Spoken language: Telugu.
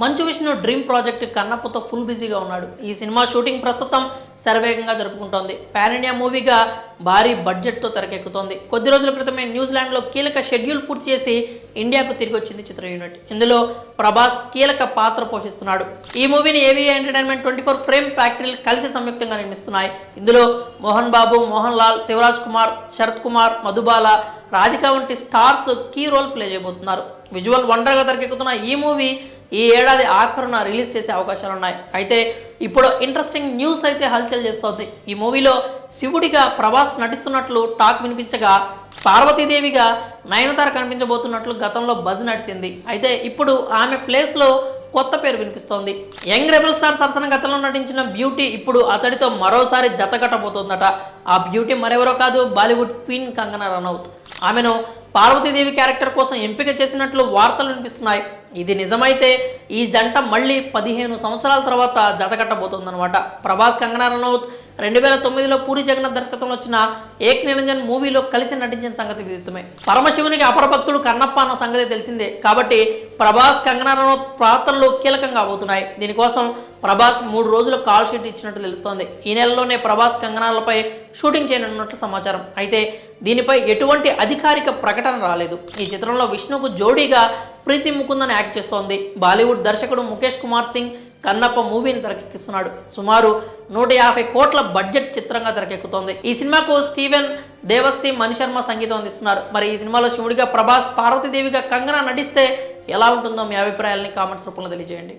Manchu Vishnu dream project కన్నప్పతో full బిజీగా ఉన్నాడు. ఈ సినిమా షూటింగ్ ప్రస్తుతం శరవేగంగా జరుపుకుంటోంది. పాన్ ఇండియా మూవీగా భారీ బడ్జెట్తో తెరకెక్కుతోంది. కొద్ది రోజుల క్రితమే న్యూజిలాండ్లో కీలక షెడ్యూల్ పూర్తి చేసి ఇండియాకు తిరిగి వచ్చింది చిత్ర యూనిట్. ఇందులో ప్రభాస్ కీలక పాత్ర పోషిస్తున్నాడు. ఈ మూవీని ఏవిఏ ఎంటర్టైన్మెంట్ 24 ఫ్రేమ్ ఫ్యాక్టరీలు కలిసి సంయుక్తంగా నిర్మిస్తున్నాయి. ఇందులో మోహన్ బాబు, మోహన్ లాల్, శివరాజ్ కుమార్, శరత్ కుమార్, మధుబాల, రాధిక వంటి స్టార్స్ కీ రోల్ ప్లే చేయబోతున్నారు. విజువల్ వండర్గా తెరకెక్కుతున్న ఈ మూవీ ఈ ఏడాది ఆఖరున రిలీజ్ చేసే అవకాశాలు ఉన్నాయి. అయితే ఇప్పుడు ఇంట్రెస్టింగ్ న్యూస్ అయితే హల్చల్ చేస్తోంది. ఈ మూవీలో శివుడిగా ప్రభాస్ నటిస్తున్నట్లు టాక్ వినిపించగా, పార్వతీదేవిగా నయనతార కనిపించబోతున్నట్లు గతంలో బజ్ నడిచింది. అయితే ఇప్పుడు ఆమె ప్లేస్లో కొత్త పేరు వినిపిస్తోంది. యంగ్ రెబల్ స్టార్ సరసన గతంలో నటించిన బ్యూటీ ఇప్పుడు అతడితో మరోసారి జతకట్టబోతోందట. ఆ బ్యూటీ మరెవరో కాదు, బాలీవుడ్ క్వీన్ కంగనా రనౌత్. ఆమెను పార్వతీదేవి క్యారెక్టర్ కోసం ఎంపిక చేసినట్లు వార్తలు వినిపిస్తున్నాయి. ఇది నిజమైతే ఈ జంట మళ్ళీ 15 సంవత్సరాల తర్వాత జతకట్టబోతోందనమాట. ప్రభాస్, కంగనా రనౌత్ 2009లో పూరి జగన్నాథ్ దర్శకత్వంలో వచ్చిన ఏక్ నిరంజన్ మూవీలో కలిసి నటించిన సంగతి విదితమే. పరమశివునికి అపరభక్తుడు కన్నప్ప అన్న సంగతి తెలిసిందే. కాబట్టి ప్రభాస్, కంగనా రనౌత్ పాత్రలు కీలకంగా అవుతున్నాయి. దీనికోసం ప్రభాస్ 3 రోజులు కాల్ షీట్ ఇచ్చినట్టు తెలుస్తోంది. ఈ నెలలోనే ప్రభాస్, కంగనాలపై షూటింగ్ చేయనున్నట్లు సమాచారం. అయితే దీనిపై ఎటువంటి అధికారిక ప్రకటన రాలేదు. ఈ చిత్రంలో విష్ణుకు జోడీగా ప్రీతి ముకుందన్ యాక్ట్ చేస్తోంది. బాలీవుడ్ దర్శకుడు ముఖేష్ కుమార్ సింగ్ కన్నప్ప మూవీని తెరకెక్కిస్తున్నాడు. సుమారు 150 కోట్ల బడ్జెట్ చిత్రంగా తెరకెక్కుతోంది. ఈ సినిమాకు స్టీవెన్ దేవస్సి, మణిశర్మ సంగీతం అందిస్తున్నారు. మరి ఈ సినిమాలో శివుడిగా ప్రభాస్, పార్వతీదేవిగా కంగనా నటిస్తే ఎలా ఉంటుందో మీ అభిప్రాయాలని కామెంట్స్ రూపంలో తెలియజేయండి.